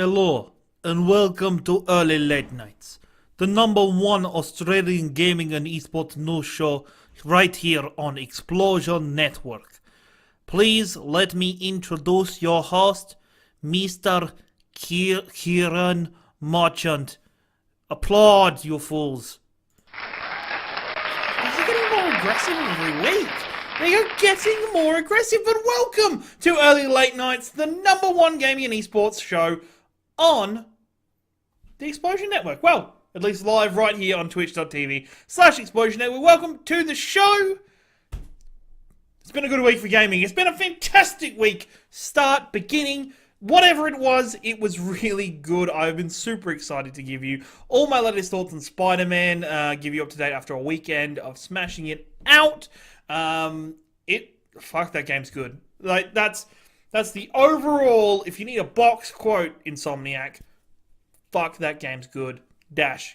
Hello, and welcome to Early Late Nights, the #1 Australian gaming and esports news show right here on Explosion Network. Please let me introduce your host, Mr. Ciaran Marchant. Applaud, you fools. They're getting more aggressive every week. They are getting more aggressive, but welcome to Early Late Nights, the #1 gaming and esports show on the Explosion Network. Well, at least live right here on twitch.tv/Explosion Network. Welcome to the show. It's been a good week for gaming. It's been a fantastic week. Start, beginning, whatever it was really good. I've been super excited to give you all my latest thoughts on Spider-Man, give you up to date after a weekend of smashing it out. Fuck, that game's good. Like, that's the overall, if you need a box quote, Insomniac, fuck, that game's good,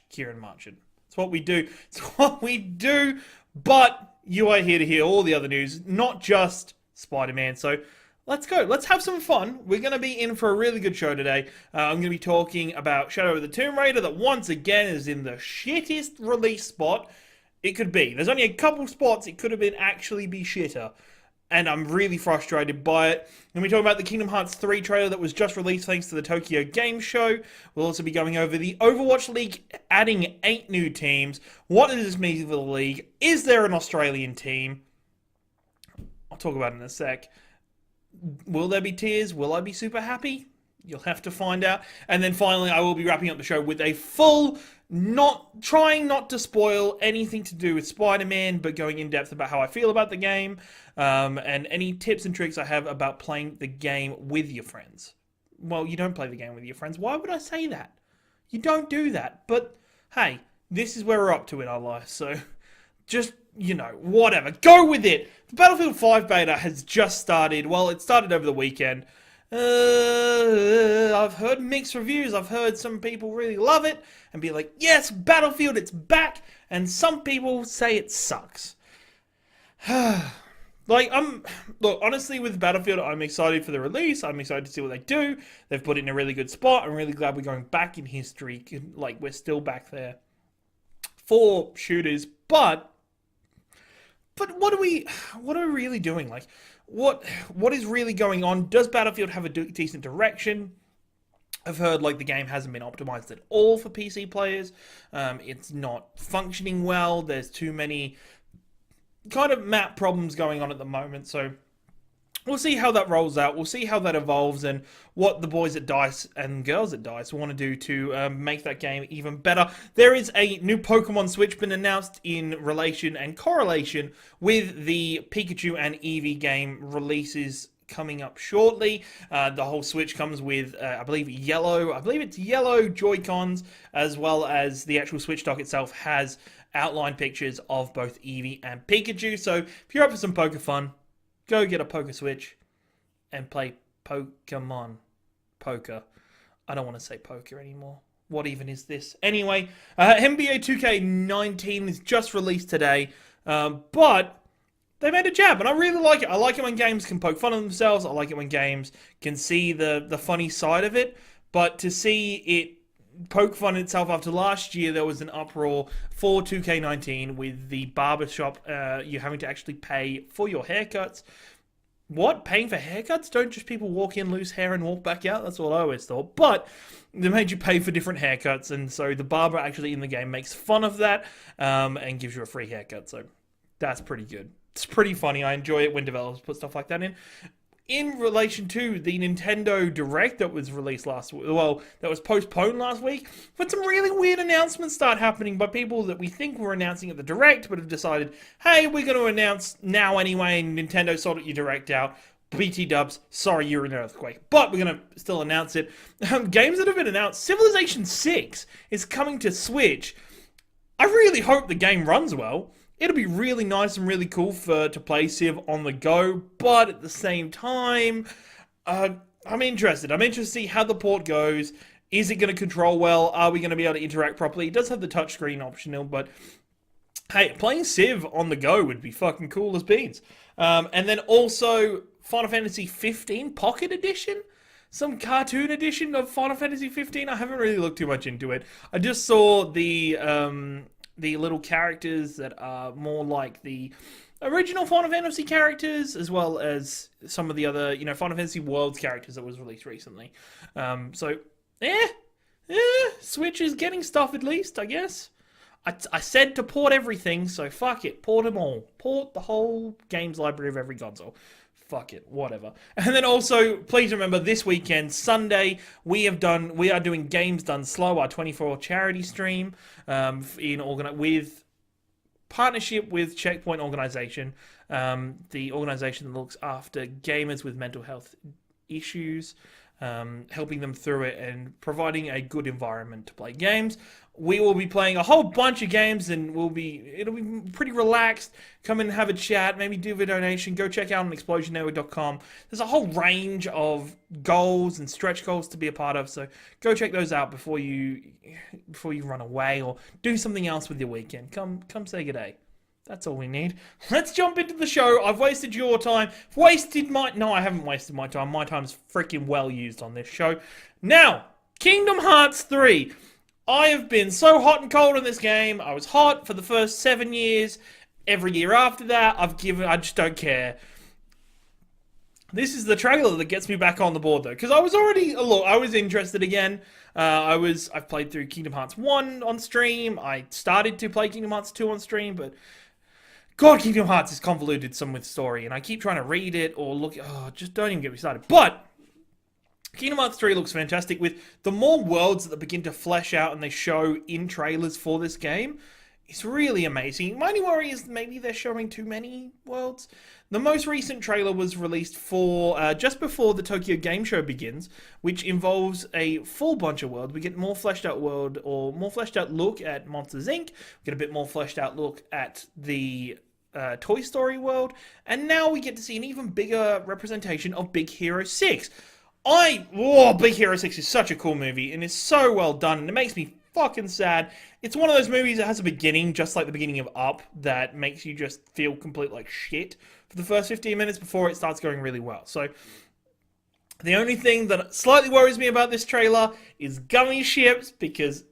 Ciaran Marchant. It's what we do. It's what we do, but you are here to hear all the other news, not just Spider-Man. So let's go. Let's have some fun. We're going to be in for a really good show today. I'm going to be talking about Shadow of the Tomb Raider, that once again is in the shittest release spot it could be. There's only a couple spots it could have been actually be shitter, and I'm really frustrated by it. And we talk about the Kingdom Hearts 3 trailer that was just released thanks to the Tokyo Game Show. We'll also be going over the Overwatch League, adding 8 new teams. What does this mean for the league? Is there an Australian team? I'll talk about it in a sec. Will there be tears? Will I be super happy? You'll have to find out. And then finally, I will be wrapping up the show with a full, trying not to spoil anything to do with Spider-Man, but going in depth about how I feel about the game, and any tips and tricks I have about playing the game with your friends. Well, you don't play the game with your friends. Why would I say that? You don't do that. But hey, this is where we're up to in our life, so just, whatever. Go with it. The Battlefield 5 beta has just started. Well, it started over the weekend. I've heard mixed reviews. I've heard some people really love it and be like, yes, Battlefield, it's back. And some people say it sucks. Look, honestly, with Battlefield, I'm excited for the release. I'm excited to see what they do. They've put it in a really good spot. I'm really glad we're going back in history. Like, we're still back there for shooters. But what are we really doing? Like, what is really going on? Does Battlefield have a decent direction? I've heard the game hasn't been optimized at all for PC players. It's not functioning well. There's too many kind of map problems going on at the moment. So we'll see how that rolls out. We'll see how that evolves and what the boys at DICE and girls at DICE want to do to make that game even better. There is a new Pokemon Switch been announced in relation and correlation with the Pikachu and Eevee game releases coming up shortly. The whole Switch comes with, I believe it's yellow Joy-Cons, as well as the actual Switch dock itself has outline pictures of both Eevee and Pikachu. So if you're up for some poker fun, go get a poker Switch and play Pokemon Poker. I don't want to say poker anymore. What even is this? Anyway, NBA 2K19 is just released today, but they made a jab, and I really like it. I like it when games can poke fun at themselves. I like it when games can see the funny side of it, but to see it poke fun itself after last year, there was an uproar for 2K19 with the barbershop, you having to actually pay for your haircuts. What? Paying for haircuts? Don't just people walk in, lose hair, and walk back out? That's what I always thought. But they made you pay for different haircuts, and so the barber actually in the game makes fun of that, and gives you a free haircut. So that's pretty good. It's pretty funny. I enjoy it when developers put stuff like that in. In relation to the Nintendo Direct that was released that was postponed last week, but some really weird announcements start happening by people that we think were announcing at the Direct, but have decided, hey, we're going to announce now anyway, and Nintendo sorted your Direct out. BT dubs, sorry, you're in an earthquake. But we're going to still announce it. Games that have been announced, Civilization 6 is coming to Switch. I really hope the game runs well. It'll be really nice and really cool to play Civ on the go, but at the same time, I'm interested. I'm interested to see how the port goes. Is it going to control well? Are we going to be able to interact properly? It does have the touchscreen optional, but hey, playing Civ on the go would be fucking cool as beans. And then also Final Fantasy 15 Pocket Edition. some cartoon edition of Final Fantasy 15. I haven't really looked too much into it. I just saw the little characters that are more like the original Final Fantasy characters, as well as some of the other, Final Fantasy Worlds characters that was released recently. So, Switch is getting stuff at least, I guess. I said to port everything, so fuck it. Port them all. Port the whole games library of every console. Fuck it, whatever. And then also, please remember, this weekend, Sunday, we are doing Games Done Slow, our 24 charity stream, with partnership with Checkpoint Organization, the organization that looks after gamers with mental health issues, helping them through it and providing a good environment to play games. We will be playing a whole bunch of games, and it'll be pretty relaxed. Come and have a chat, maybe do a donation. Go check out on explosionnetwork.com. There's a whole range of goals and stretch goals to be a part of, so go check those out before you run away or do something else with your weekend. Come say good day. That's all we need. Let's jump into the show. I've wasted your time. No, I haven't wasted my time. My time's freaking well used on this show. Now, Kingdom Hearts 3. I have been so hot and cold in this game. I was hot for the first 7 years. Every year after that, I just don't care. This is the trailer that gets me back on the board, though, because I was interested again. I've played through Kingdom Hearts 1 on stream. I started to play Kingdom Hearts 2 on stream, but God, Kingdom Hearts is convoluted some with story, and I keep trying to read it or look. Oh, just don't even get me started. But Kingdom Hearts 3 looks fantastic with the more worlds that begin to flesh out and they show in trailers for this game. It's really amazing. My only worry is maybe they're showing too many worlds. The most recent trailer was released for just before the Tokyo Game Show begins, which involves a full bunch of worlds. We get more fleshed out world or more fleshed out look at Monsters Inc. We get a bit more fleshed out look at the Toy Story world, and now we get to see an even bigger representation of Big Hero 6. Big Hero 6 is such a cool movie, and it's so well done, and it makes me fucking sad. It's one of those movies that has a beginning, just like the beginning of Up, that makes you just feel complete like shit for the first 15 minutes before it starts going really well. So, the only thing that slightly worries me about this trailer is gummy ships, because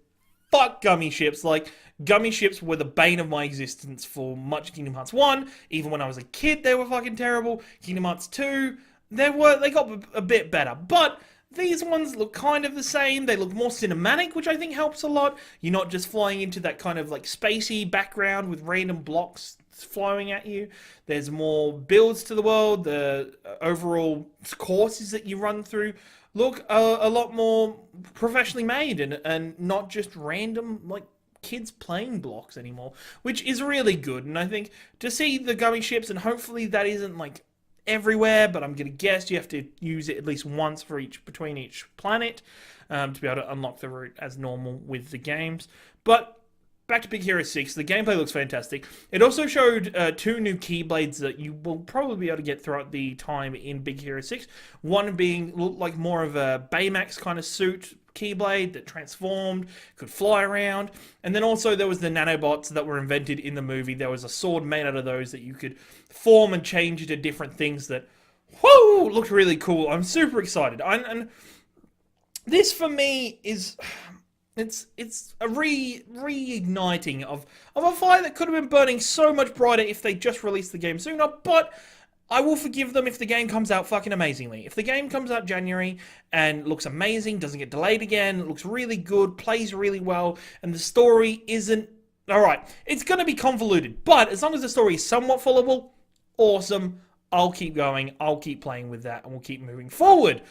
fuck gummy ships. Like, gummy ships were the bane of my existence for much of Kingdom Hearts 1. Even when I was a kid, they were fucking terrible. Kingdom Hearts 2... They got a bit better, but these ones look kind of the same. They look more cinematic, which I think helps a lot. You're not just flying into that kind of like spacey background with random blocks flowing at you. There's more builds to the world. The overall courses that you run through look a lot more professionally made and not just random like kids playing blocks anymore, which is really good. And I think to see the gummy ships, and hopefully that isn't like everywhere, but I'm going to guess you have to use it at least once between each planet to be able to unlock the route as normal with the games. But back to Big Hero 6, the gameplay looks fantastic. It also showed 2 new Keyblades that you will probably be able to get throughout the time in Big Hero 6. One being looked like more of a Baymax kind of suit Keyblade that transformed, could fly around. And then also there was the nanobots that were invented in the movie. There was a sword made out of those that you could form and change into different things that, whoo, looked really cool. I'm super excited. And this for me is... It's a reigniting of a fire that could have been burning so much brighter if they just released the game sooner, but I will forgive them if the game comes out fucking amazingly. If the game comes out January and looks amazing, doesn't get delayed again, looks really good, plays really well, and the story isn't... Alright, it's going to be convoluted, but as long as the story is somewhat followable, awesome, I'll keep going, I'll keep playing with that, and we'll keep moving forward.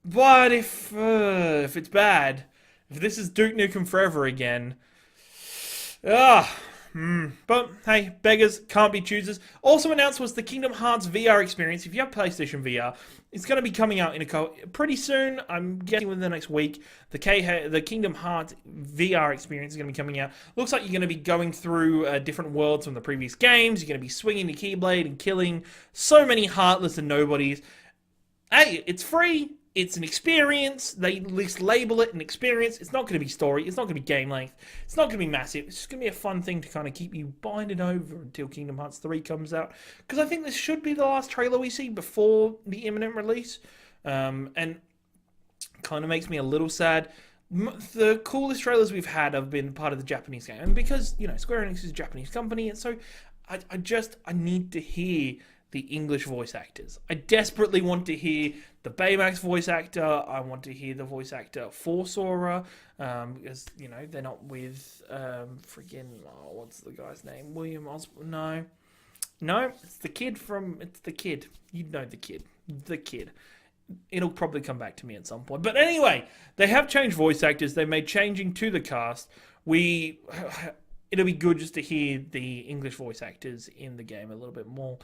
But if it's bad... If this is Duke Nukem Forever again... But, hey, beggars can't be choosers. Also announced was the Kingdom Hearts VR experience. If you have PlayStation VR, it's going to be coming out pretty soon. I'm guessing within the next week. The Kingdom Hearts VR experience is going to be coming out. Looks like you're going to be going through different worlds from the previous games. You're going to be swinging the Keyblade and killing so many Heartless and Nobodies. Hey, it's free. It's an experience. They at least label it an experience. It's not going to be story. It's not going to be game length. It's not going to be massive. It's just going to be a fun thing to kind of keep you binded over until Kingdom Hearts 3 comes out. Because I think this should be the last trailer we see before the imminent release. And Kind of makes me a little sad. The coolest trailers we've had have been part of the Japanese game, and because Square Enix is a Japanese company, and so I need to hear the English voice actors. I desperately want to hear the Baymax voice actor. I want to hear the voice actor for Sora, because they're not with what's the guy's name? William Osborne? No, it's the kid. You know the kid. It'll probably come back to me at some point. But anyway, they have changed voice actors. They made changing to the cast. It'll be good just to hear the English voice actors in the game a little bit more,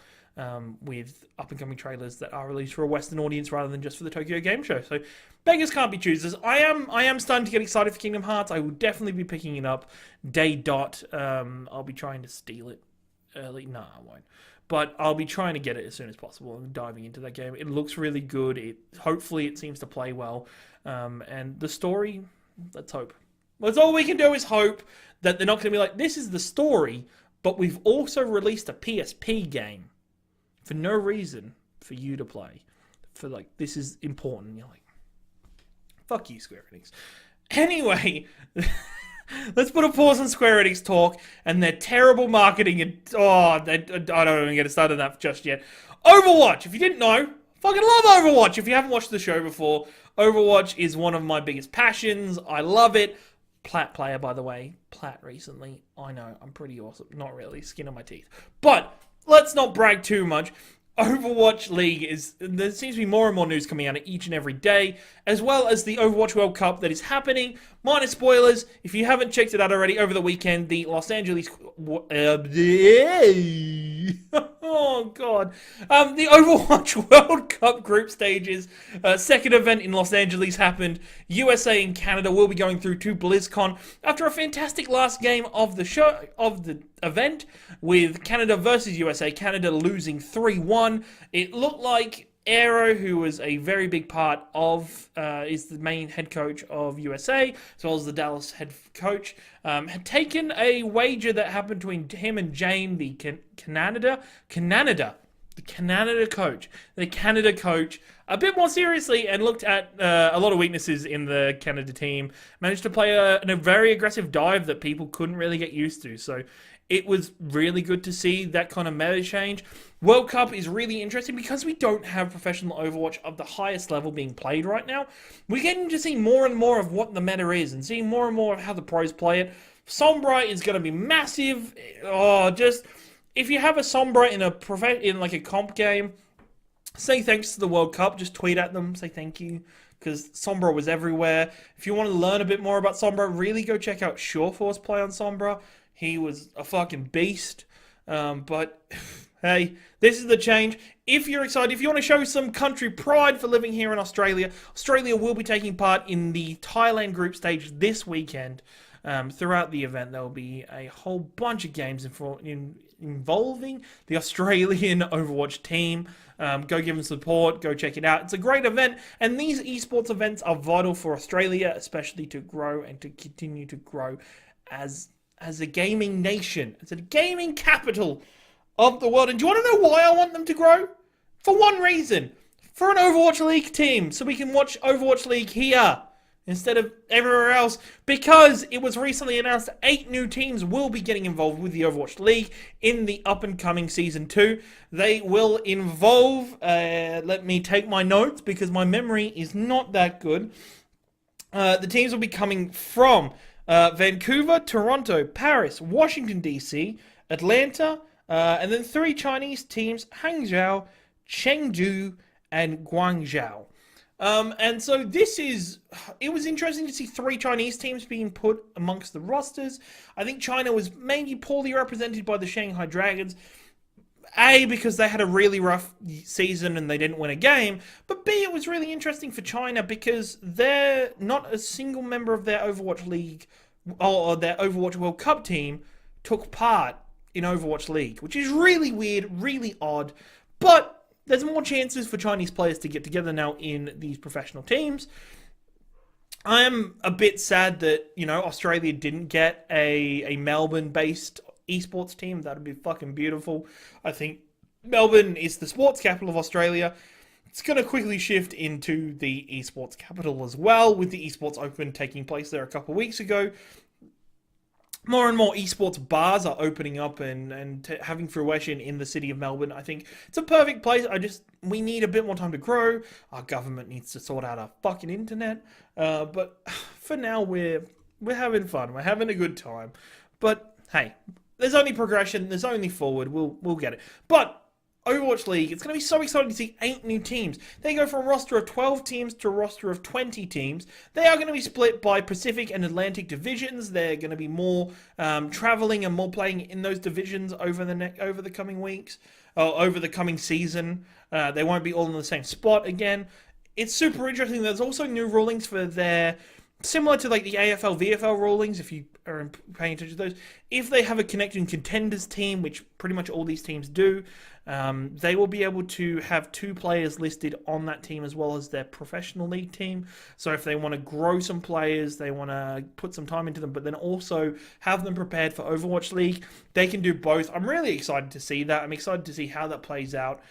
with up-and-coming trailers that are released for a Western audience rather than just for the Tokyo Game Show. So beggars can't be choosers. I am starting to get excited for Kingdom Hearts. I will definitely be picking it up day dot. I'll be trying to steal it early. No, I won't. But I'll be trying to get it as soon as possible and diving into that game. It looks really good. Hopefully it seems to play well. And the story, let's hope. That's all we can do is hope that they're not going to be like, this is the story, but we've also released a PSP game for no reason for you to play. For this is important. And you're like, fuck you, Square Enix. Anyway, let's put a pause on Square Enix talk and their terrible marketing. And I don't even get started on that just yet. Overwatch, if you didn't know, fucking love Overwatch. If you haven't watched the show before, Overwatch is one of my biggest passions. I love it. Plat player, by the way. Plat recently. I know, I'm pretty awesome. Not really, skin on my teeth. But let's not brag too much. Overwatch League there seems to be more and more news coming out each and every day, as well as the Overwatch World Cup that is happening. Minor spoilers, if you haven't checked it out already, over the weekend, the Los Angeles... oh, God. The Overwatch World Cup group stages, second event in Los Angeles happened. USA and Canada will be going through to BlizzCon after a fantastic last game of the event, with Canada versus USA, Canada losing 3-1. It looked like Aero, who was a very big part of, is the main head coach of USA, as well as the Dallas head coach, had taken a wager that happened between him and Jane, the Canada coach, a bit more seriously, and looked at a lot of weaknesses in the Canada team. Managed to play a very aggressive dive that people couldn't really get used to. So it was really good to see that kind of meta change. World Cup is really interesting because we don't have professional Overwatch of the highest level being played right now. We're getting to see more and more of what the meta is and seeing more and more of how the pros play it. Sombra is going to be massive. If you have a Sombra in like a comp game, say thanks to the World Cup. Just tweet at them, say thank you, because Sombra was everywhere. If you want to learn a bit more about Sombra, really go check out Sureforce play on Sombra. He was a fucking beast. But hey, this is the change. If you're excited, if you want to show some country pride for living here in Australia, Australia will be taking part in the Thailand group stage this weekend. Throughout the event, there will be a whole bunch of games involving the Australian Overwatch team. Go give them support. Go check it out. It's a great event, and these esports events are vital for Australia, especially to grow and to continue to grow as a gaming nation, as a gaming capital of the world. And do you want to know why I want them to grow? For one reason. For an Overwatch League team, so we can watch Overwatch League here instead of everywhere else, because it was recently announced 8 new teams will be getting involved with the Overwatch League in the up-and-coming Season 2. They will involve, let me take my notes because my memory is not that good. The teams will be coming from Vancouver, Toronto, Paris, Washington, D.C., Atlanta, and then 3 Chinese teams, Hangzhou, Chengdu, and Guangzhou. And so it was interesting to see 3 Chinese teams being put amongst the rosters. I think China was maybe poorly represented by the Shanghai Dragons. A, because they had a really rough season and they didn't win a game. But B, it was really interesting for China because they're not a single member of their Overwatch League or their Overwatch World Cup team took part in Overwatch League, which is really weird, really odd. But there's more chances for Chinese players to get together now in these professional teams. I am a bit sad that, Australia didn't get a Melbourne-based esports team. That would be fucking beautiful. I think Melbourne is the sports capital of Australia. it's going to quickly shift into the esports capital as well, with the esports open taking place there a couple of weeks ago. More and more esports bars are opening up and having fruition in the city of Melbourne. I think it's a perfect place. We need a bit more time to grow. Our government needs to sort out our fucking internet. But for now, we're having fun. We're having a good time. But hey, there's only progression. There's only forward. We'll get it. But Overwatch League, it's going to be so exciting to see 8 new teams. They go from a roster of 12 teams to a roster of 20 teams. They are going to be split by Pacific and Atlantic divisions. They're going to be more traveling and more playing in those divisions over the coming weeks, over the coming season. They won't be all in the same spot again. It's super interesting. There's also new rulings for their, similar to like the AFL, VFL rulings, if you are paying attention to those. If they have a connecting contenders team, which pretty much all these teams do, they will be able to have 2 players listed on that team as well as their professional league team. So if they want to grow some players, they want to put some time into them, but then also have them prepared for Overwatch League, they can do both. I'm really excited to see that. I'm excited to see how that plays out.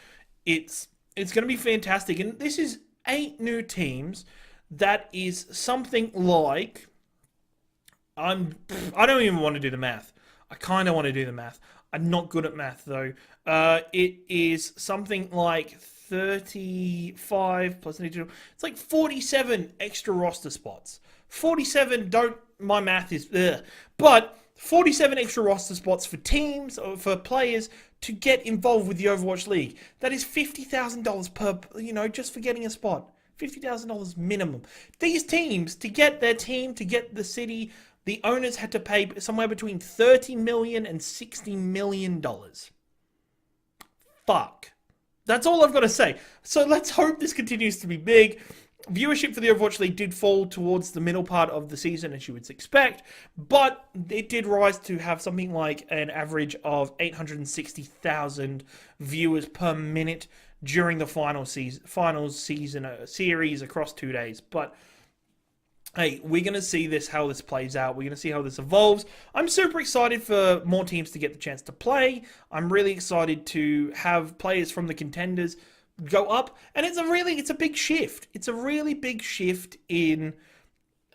It's going to be fantastic. And this is 8 new teams. That is something like, I don't even want to do the math. I kind of want to do the math. I'm not good at math though. It is something like 35 plus an additional. It's like 47 extra roster spots. 47. My math is but 47 extra roster spots for teams or for players to get involved with the Overwatch League. That is $50,000 per. Just for getting a spot. $50,000 minimum. These teams, to get their team, to get the city, the owners had to pay somewhere between $30 million and $60 million. Fuck. That's all I've got to say. So let's hope this continues to be big. Viewership for the Overwatch League did fall towards the middle part of the season, as you would expect, but it did rise to have something like an average of 860,000 viewers per minute during the finals season series across 2 days. But hey, we're going to see how this plays out. We're going to see how this evolves. I'm super excited for more teams to get the chance to play. I'm really excited to have players from the contenders go up. And it's a big shift. It's a really big shift in,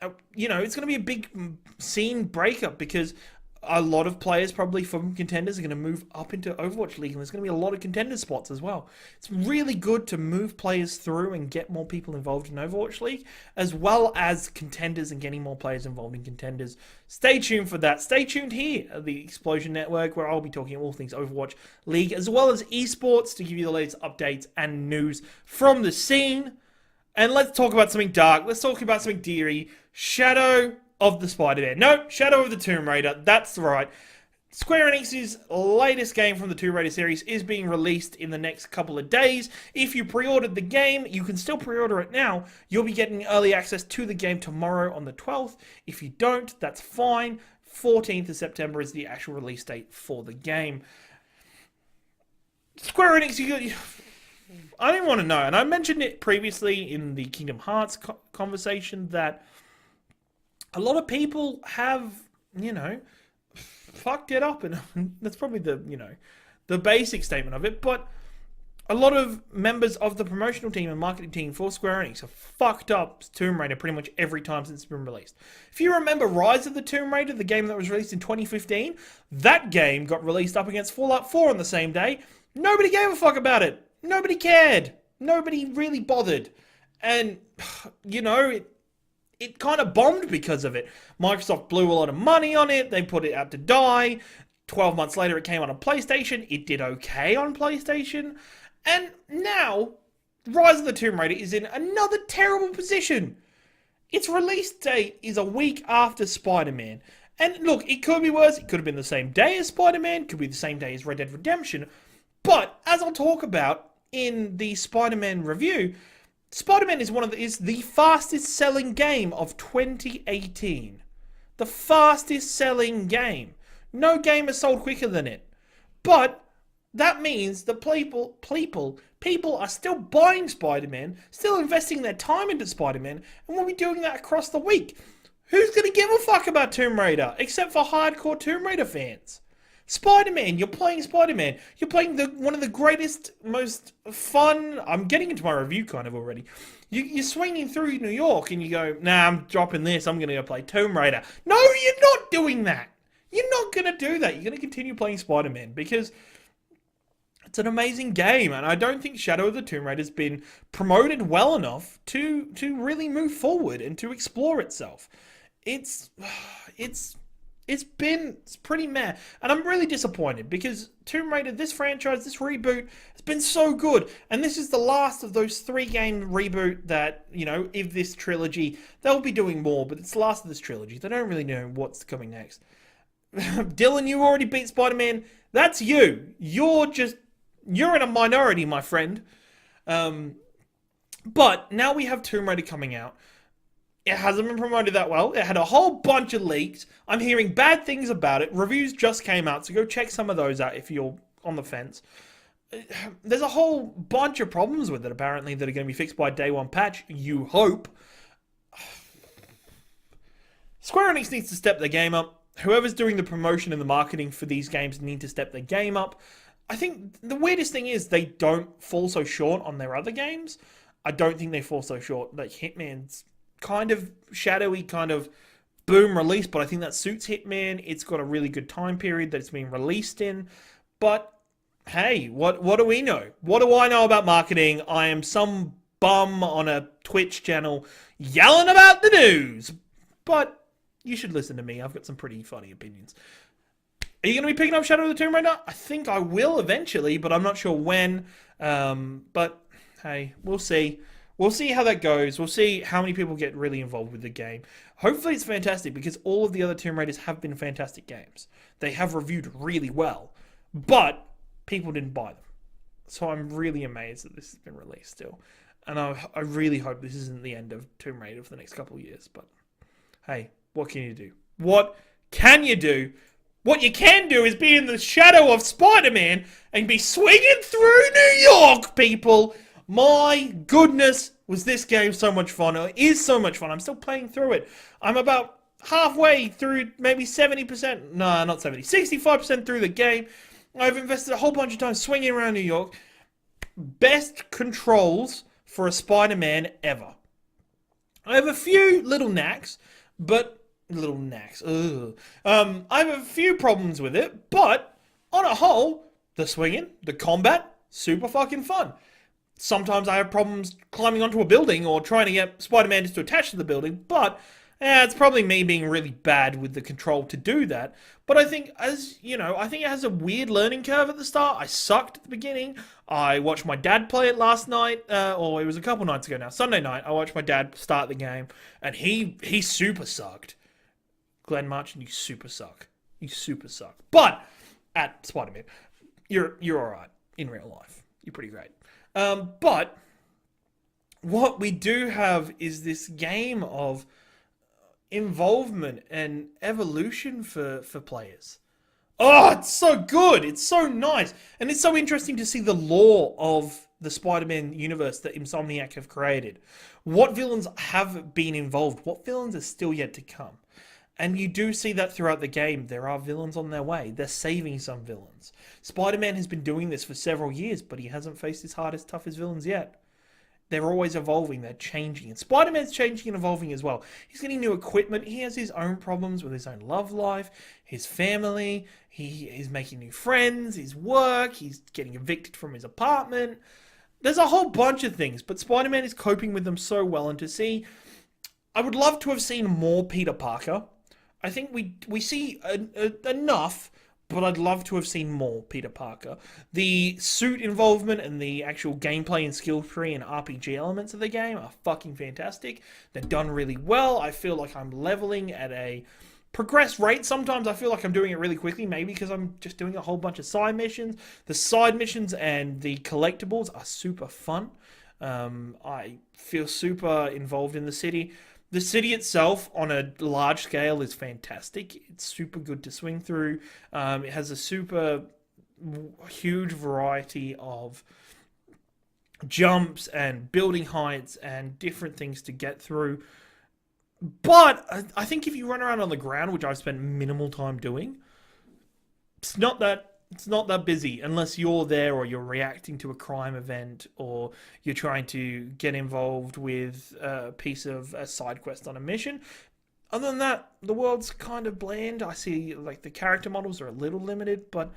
it's going to be a big scene breakup because a lot of players probably from contenders are going to move up into Overwatch League, and there's going to be a lot of contender spots as well. It's really good to move players through and get more people involved in Overwatch League, as well as contenders and getting more players involved in contenders. Stay tuned for that. Stay tuned here at the Explosion Network, where I'll be talking all things Overwatch League, as well as esports, to give you the latest updates and news from the scene. And let's talk about something dark. Let's talk about something deary. Shadow of the Spider-Man. No, Shadow of the Tomb Raider. That's right. Square Enix's latest game from the Tomb Raider series is being released in the next couple of days. If you pre-ordered the game, you can still pre-order it now. You'll be getting early access to the game tomorrow on the 12th. If you don't, that's fine. 14th of September is the actual release date for the game. Square Enix, I didn't want to know, and I mentioned it previously in the Kingdom Hearts conversation, that a lot of people have, fucked it up, and that's probably the basic statement of it, but a lot of members of the promotional team and marketing team for Square Enix have fucked up Tomb Raider pretty much every time since it's been released. If you remember Rise of the Tomb Raider, the game that was released in 2015, that game got released up against Fallout 4 on the same day. Nobody gave a fuck about it. Nobody cared. Nobody really bothered. And, it kind of bombed because of it. Microsoft blew a lot of money on it. They put it out to die. 12 months later, it came on PlayStation. It did okay on PlayStation. And now, Rise of the Tomb Raider is in another terrible position. Its release date is a week after Spider-Man. And look, it could be worse. It could have been the same day as Spider-Man. It could be the same day as Red Dead Redemption. But, as I'll talk about in the Spider-Man review, Spider-Man is the fastest selling game of 2018. The fastest selling game. No game has sold quicker than it. But that means that people are still buying Spider-Man, still investing their time into Spider-Man, and we'll be doing that across the week. Who's going to give a fuck about Tomb Raider, except for hardcore Tomb Raider fans? Spider-Man, you're playing Spider-Man. You're playing one of the greatest, most fun. I'm getting into my review kind of already. You're swinging through New York and you go, nah, I'm dropping this. I'm going to go play Tomb Raider. No, you're not doing that. You're not going to do that. You're going to continue playing Spider-Man because it's an amazing game, and I don't think Shadow of the Tomb Raider has been promoted well enough to really move forward and to explore itself. It's pretty meh, and I'm really disappointed because Tomb Raider, this franchise, this reboot has been so good, and this is the last of those 3-game reboot that, you know, if this trilogy, they'll be doing more, but it's the last of this trilogy. They don't really know what's coming next. Dylan, you already beat Spider-Man. That's you. You're in a minority, my friend. But now we have Tomb Raider coming out. It hasn't been promoted that well. It had a whole bunch of leaks. I'm hearing bad things about it. Reviews just came out, so go check some of those out if you're on the fence. There's a whole bunch of problems with it, apparently, that are going to be fixed by day one patch. You hope. Square Enix needs to step their game up. Whoever's doing the promotion and the marketing for these games need to step their game up. I think the weirdest thing is they don't fall so short on their other games. I don't think they fall so short. Like Hitman's kind of shadowy, kind of boom release, but I think that suits Hitman. It's got a really good time period that it's been released in. But hey, what do we know? What do I know about marketing? I am some bum on a Twitch channel yelling about the news. But you should listen to me. I've got some pretty funny opinions. Are you going to be picking up Shadow of the Tomb Raider? I think I will eventually, but I'm not sure when. But hey, we'll see. We'll see how that goes. We'll see how many people get really involved with the game. Hopefully it's fantastic, because all of the other Tomb Raiders have been fantastic games. They have reviewed really well, but people didn't buy them. So I'm really amazed that this has been released still. And I really hope this isn't the end of Tomb Raider for the next couple of years. But hey, what can you do? What can you do? What you can do is be in the shadow of Spider-Man and be swinging through New York, people. My goodness, was this game so much fun. It is so much fun. I'm still playing through it. I'm about halfway through, maybe 70%. No, not 70. 65% through the game. I've invested a whole bunch of time swinging around New York. Best controls for a Spider-Man ever. I have a few little knacks, but... I have a few problems with it, but on a whole, the swinging, the combat, super fucking fun. Sometimes I have problems climbing onto a building or trying to get Spider-Man just to attach to the building, but it's probably me being really bad with the control to do that. But I think, as you know, I think it has a weird learning curve at the start. I sucked at the beginning. I watched my dad play it last night, or it was a couple nights ago now. Sunday night, I watched my dad start the game, and he super sucked. Glenn Marchand, you super suck. You super suck. But at Spider-Man, you're alright in real life. You're pretty great. But what we do have is this game of involvement and evolution for players. Oh, it's so good. It's so nice. And it's so interesting to see the lore of the Spider-Man universe that Insomniacs have created. What villains have been involved? What villains are still yet to come? And you do see that throughout the game. There are villains on their way. They're saving some villains. Spider-Man has been doing this for several years, but he hasn't faced his hardest, toughest villains yet. They're always evolving. They're changing. And Spider-Man's changing and evolving as well. He's getting new equipment. He has his own problems with his own love life, his family. He is making new friends, his work. He's getting evicted from his apartment. There's a whole bunch of things, but Spider-Man is coping with them so well. And to see... I would love to have seen more Peter Parker. I think we see enough, but I'd love to have seen more Peter Parker. The suit involvement and the actual gameplay and skill tree and RPG elements of the game are fucking fantastic. They're done really well. I feel like I'm leveling at a progressed rate. Sometimes I feel like I'm doing it really quickly, maybe because I'm just doing a whole bunch of side missions. The side missions and the collectibles are super fun. I feel super involved in the city. The city itself, on a large scale, is fantastic. It's super good to swing through. It has a super huge variety of jumps and building heights and different things to get through. But I think if you run around on the ground, which I've spent minimal time doing, it's not that busy unless you're there or you're reacting to a crime event or you're trying to get involved with a piece of a side quest on a mission. Other than that, the world's kind of bland. I see like the character models are a little limited, but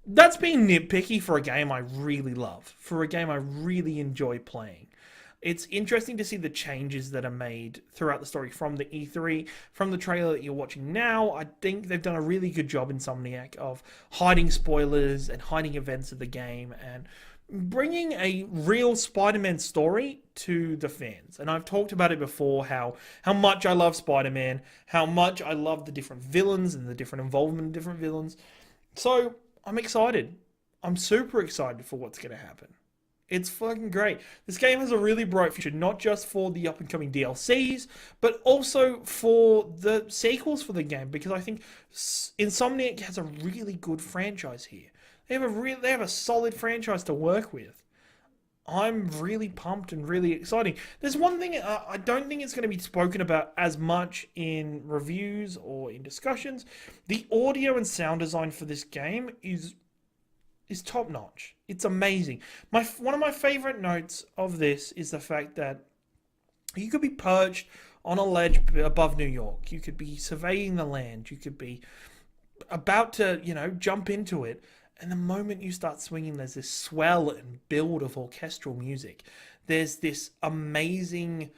that's being nitpicky for a game I really love, for a game I really enjoy playing. It's interesting to see the changes that are made throughout the story from the E3, from the trailer that you're watching now. I think they've done a really good job, Insomniac, of hiding spoilers and hiding events of the game and bringing a real Spider-Man story to the fans. And I've talked about it before, how much I love Spider-Man, how much I love the different villains and the different involvement of different villains. So I'm excited. I'm super excited for what's going to happen. It's fucking great. This game has a really bright future, not just for the up-and-coming DLCs, but also for the sequels for the game, because I think Insomniac has a really good franchise here. They have a solid franchise to work with. I'm really pumped and really exciting. There's one thing I don't think it's going to be spoken about as much in reviews or in discussions. The audio and sound design for this game is top notch. It's amazing. One of my favorite notes of this is the fact that you could be perched on a ledge above New York. You could be surveying the land. You could be about to, jump into it. And the moment you start swinging, there's this swell and build of orchestral music. There's this amazing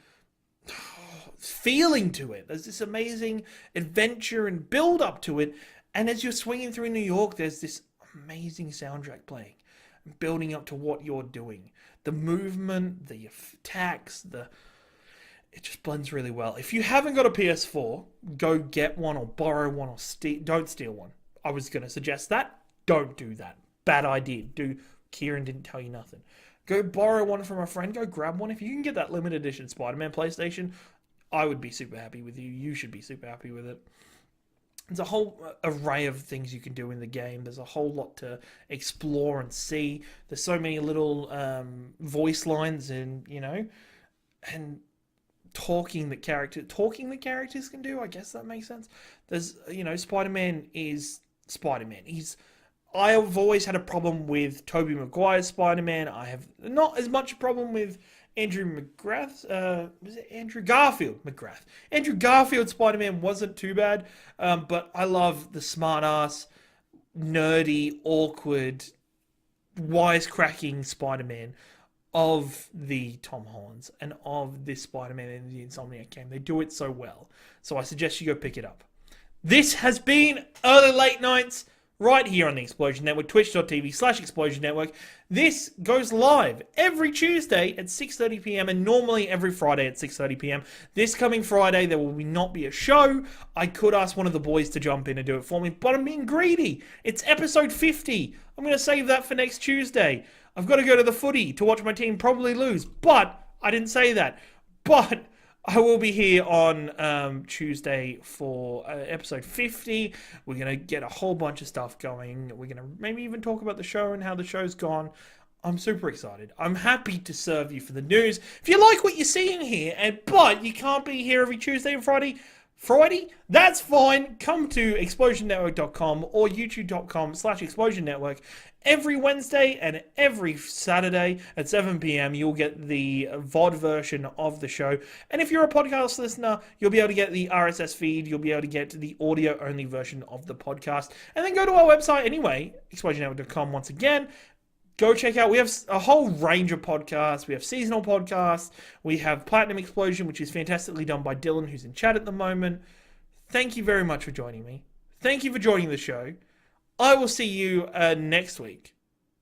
feeling to it. There's this amazing adventure and build up to it. And as you're swinging through New York, there's this amazing soundtrack playing, building up to what you're doing. The movement, the attacks, it just blends really well. If you haven't got a PS4, go get one or borrow one or don't steal one. I was going to suggest that. Don't do that. Bad idea. Ciaran didn't tell you nothing. Go borrow one from a friend. Go grab one. If you can get that limited edition Spider-Man PlayStation, I would be super happy with you. You should be super happy with it. There's a whole array of things you can do in the game. There's a whole lot to explore and see. There's so many little voice lines and talking the characters can do. I guess that makes sense. There's Spider-Man is Spider-Man. I've always had a problem with Tobey Maguire's Spider-Man. I have not as much a problem with Andrew McGrath's, was it Andrew Garfield McGrath? Andrew Garfield's Spider-Man wasn't too bad, but I love the smart-ass, nerdy, awkward, wisecracking Spider-Man of the Tom Hollands and of this Spider-Man in the Insomniac game. They do it so well. So I suggest you go pick it up. This has been Early Late Nights right here on the Explosion Network, twitch.tv/Explosion Network. This goes live every Tuesday at 6:30 p.m. and normally every Friday at 6:30 p.m. This coming Friday, there will not be a show. I could ask one of the boys to jump in and do it for me, but I'm being greedy. It's episode 50. I'm going to save that for next Tuesday. I've got to go to the footy to watch my team probably lose, but I didn't say that. But I will be here on Tuesday for episode 50. We're going to get a whole bunch of stuff going. We're going to maybe even talk about the show and how the show's gone. I'm super excited. I'm happy to serve you for the news. If you like what you're seeing here, but you can't be here every Tuesday and Friday, that's fine. Come to explosionnetwork.com or youtube.com/explosionnetwork. Every Wednesday and every Saturday at 7 p.m. you'll get the VOD version of the show. And if you're a podcast listener, you'll be able to get the RSS feed. You'll be able to get the audio-only version of the podcast. And then go to our website anyway, explosionnetwork.com once again. Go check out, we have a whole range of podcasts. We have seasonal podcasts. We have Platinum Explosion, which is fantastically done by Dylan, who's in chat at the moment. Thank you very much for joining me. Thank you for joining the show. I will see you next week.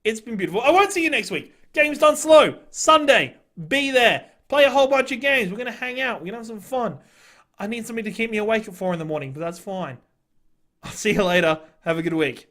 It's been beautiful. I won't see you next week. Game's Done Slow. Sunday. Be there. Play a whole bunch of games. We're going to hang out. We're going to have some fun. I need somebody to keep me awake at 4 in the morning, but that's fine. I'll see you later. Have a good week.